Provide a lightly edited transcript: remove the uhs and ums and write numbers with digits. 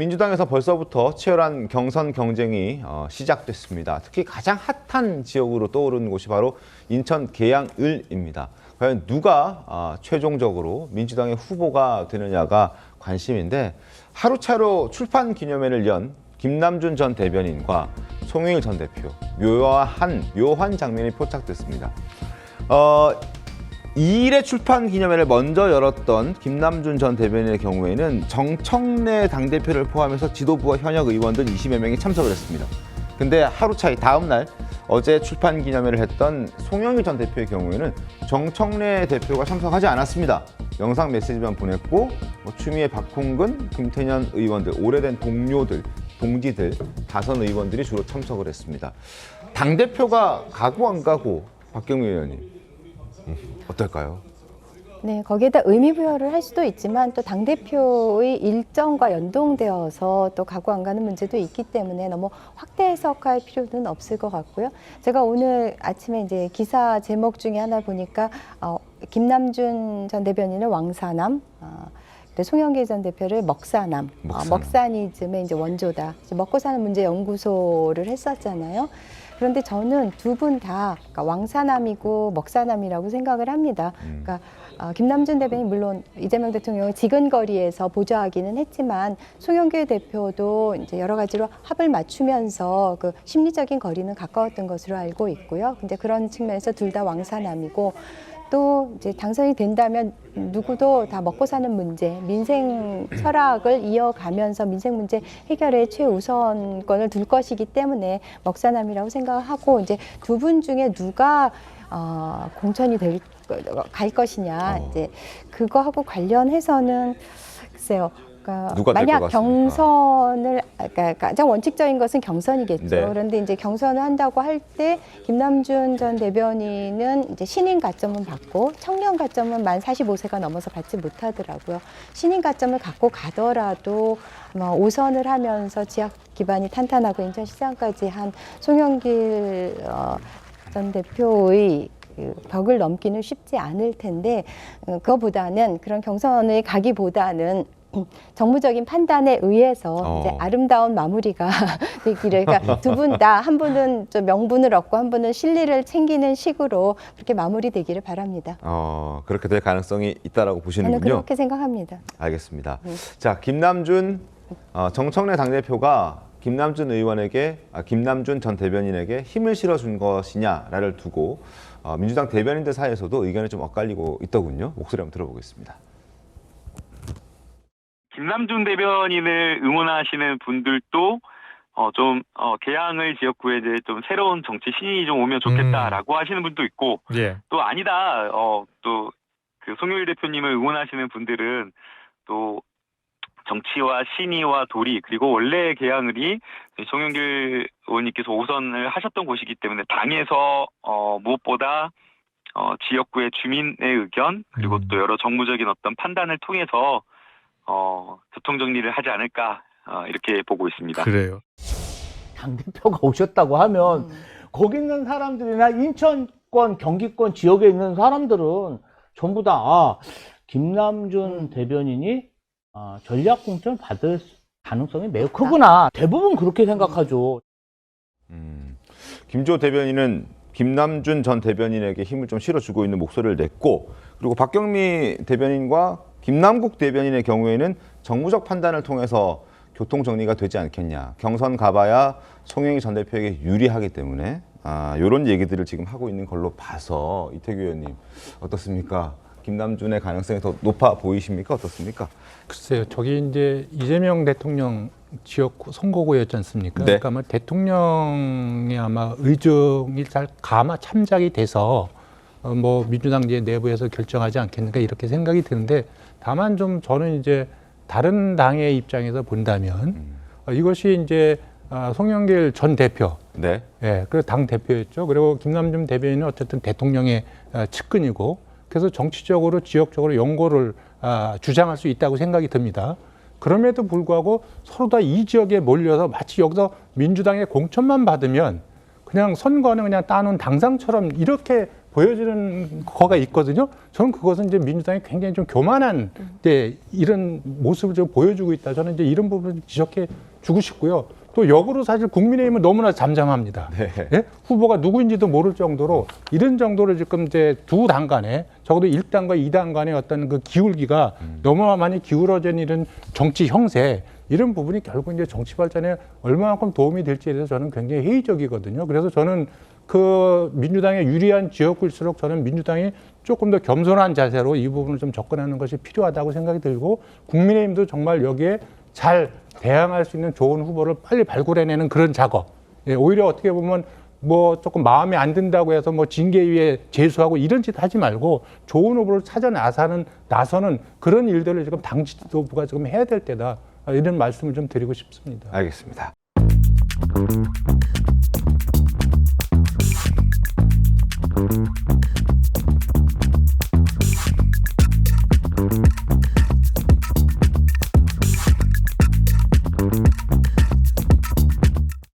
민주당에서 벌써부터 치열한 경선 경쟁이 시작됐습니다. 특히 가장 핫한 지역으로 떠오르는 곳이 바로 인천 계양을입니다. 과연 누가 최종적으로 민주당의 후보가 되느냐가 관심인데, 하루차로 출판 기념회를 연 김남준 전 대변인과 송영길 전 대표, 묘한 장면이 포착됐습니다. 2일의 출판 기념회를 먼저 열었던 김남준 전 대변인의 경우에는 정청래 당대표를 포함해서 지도부와 현역 의원들 20여 명이 참석을 했습니다. 근데 하루 차이 다음 날 어제 출판 기념회를 했던 송영길 전 대표의 경우에는 정청래 대표가 참석하지 않았습니다. 영상 메시지만 보냈고 추미애, 박홍근, 김태년 의원들, 오래된 동료들, 동지들, 다선 의원들이 주로 참석을 했습니다. 당대표가 가고 안 가고, 박경미 의원님 어떨까요? 네, 거기에다 의미 부여를 할 수도 있지만 또 당대표의 일정과 연동되어서 또 가고 안 가는 문제도 있기 때문에 너무 확대 해석할 필요는 없을 것 같고요. 제가 오늘 아침에 이제 기사 제목 중에 하나 보니까 김남준 전 대변인은 왕사남, 송영길 전 대표를 먹사남, 먹사니즘의 이제 원조다. 먹고 사는 문제 연구소를 했었잖아요. 그런데 저는 두 분 다 왕사남이고 먹사남이라고 생각을 합니다. 그러니까 김남준 대변인 물론 이재명 대통령을 지근거리에서 보좌하기는 했지만 송영길 대표도 이제 여러 가지로 합을 맞추면서 그 심리적인 거리는 가까웠던 것으로 알고 있고요. 근데 그런 측면에서 둘 다 왕사남이고, 또 이제 당선이 된다면 누구도 다 먹고 사는 문제, 민생 철학을 이어가면서 민생 문제 해결에 최우선권을 둘 것이기 때문에 먹사남이라고 생각하고, 이제 두 분 중에 누가 공천이 갈 것이냐, 이제 그거하고 관련해서는 글쎄요. 그러니까 만약 경선을, 그러니까 가장 원칙적인 것은 경선이겠죠. 네. 그런데 이제 경선을 한다고 할 때 김남준 전 대변인은 이제 신인 가점은 받고 청년 가점은 만 45세가 넘어서 받지 못하더라고요. 신인 가점을 갖고 가더라도 5선을 하면서 지역 기반이 탄탄하고 인천시장까지 한 송영길 전 대표의 벽을 넘기는 쉽지 않을 텐데, 그거보다는 그런 경선을 가기보다는 정무적인 판단에 의해서 이제 아름다운 마무리가 되기를, 그러니까 두 분 다, 한 분은 좀 명분을 얻고 한 분은 실리를 챙기는 식으로 그렇게 마무리되기를 바랍니다. 그렇게 될 가능성이 있다라고 보시는군요. 저는 그렇게 생각합니다. 알겠습니다. 자, 김남준 정청래 당대표가 김남준 의원에게, 김남준 전 대변인에게 힘을 실어준 것이냐를 두고 민주당 대변인들 사이에서도 의견이 좀 엇갈리고 있더군요. 목소리 한번 들어보겠습니다. 김남준 대변인을 응원하시는 분들도 계양을 지역구에 이제 좀 새로운 정치 신인이 좀 오면 좋겠다라고 하시는 분도 있고, 또 아니다, 또 그 송영길 대표님을 응원하시는 분들은 또 정치와 신의와 도리, 그리고 원래 계양을이 송영길 의원님께서 우선을 하셨던 곳이기 때문에 당에서 무엇보다 지역구의 주민의 의견, 그리고 또 여러 정무적인 어떤 판단을 통해서 교통 정리를 하지 않을까, 이렇게 보고 있습니다. 그래요. 당대표가 오셨다고 하면 거기 있는 사람들이나 인천권, 경기권 지역에 있는 사람들은 전부 다 김남준 대변인이 전략 공천을 받을 가능성이 매우 크구나. 대부분 그렇게 생각하죠. 김조 대변인은 김남준 전 대변인에게 힘을 좀 실어주고 있는 목소리를 냈고, 그리고 박경미 대변인과 김남국 대변인의 경우에는 정무적 판단을 통해서 교통 정리가 되지 않겠냐. 경선 가봐야 송영길 전 대표에게 유리하기 때문에 이런 얘기들을 지금 하고 있는 걸로 봐서, 이태규 의원님 어떻습니까? 김남준의 가능성이 더 높아 보이십니까? 어떻습니까? 글쎄요, 저기 이제 이재명 대통령 지역구 선거구였지 않습니까? 네. 그러니까 아마 대통령이 아마 의중이 잘 참작이 돼서 민주당 내부에서 결정하지 않겠는가, 이렇게 생각이 드는데, 다만 좀 저는 이제 다른 당의 입장에서 본다면 이것이 이제 송영길 전 대표, 네, 그 당 대표였죠. 그리고 김남준 대변인은 어쨌든 대통령의 측근이고, 그래서 정치적으로 지역적으로 연고를 주장할 수 있다고 생각이 듭니다. 그럼에도 불구하고 서로 다 이 지역에 몰려서 마치 여기서 민주당의 공천만 받으면 그냥 선거는 그냥 따놓은 당상처럼 이렇게 보여지는 거가 있거든요. 저는 그것은 이제 민주당이 굉장히 좀 교만한 이런 모습을 좀 보여주고 있다. 저는 이제 이런 부분을 지적해 주고 싶고요. 또 역으로 사실 국민의힘은 너무나 잠잠합니다. 네. 예? 후보가 누구인지도 모를 정도로 이런 정도로 지금 이제 두 당 간에 적어도 1당과 2당 간의 어떤 그 기울기가 너무 많이 기울어진 이런 정치 형세 이런 부분이 결국 이제 정치 발전에 얼마만큼 도움이 될지에 대해서 저는 굉장히 회의적이거든요. 그래서 저는 그 민주당에 유리한 지역구일수록 저는 민주당이 조금 더 겸손한 자세로 이 부분을 좀 접근하는 것이 필요하다고 생각이 들고 국민의힘도 정말 여기에 잘 대항할 수 있는 좋은 후보를 빨리 발굴해내는 그런 작업. 예, 오히려 어떻게 보면 뭐 조금 마음에 안 든다고 해서 뭐 징계위에 제소하고 이런 짓 하지 말고 좋은 후보를 찾아 나서는 그런 일들을 지금 당 지도부가 지금 해야 될 때다. 이런 말씀을 좀 드리고 싶습니다. 알겠습니다.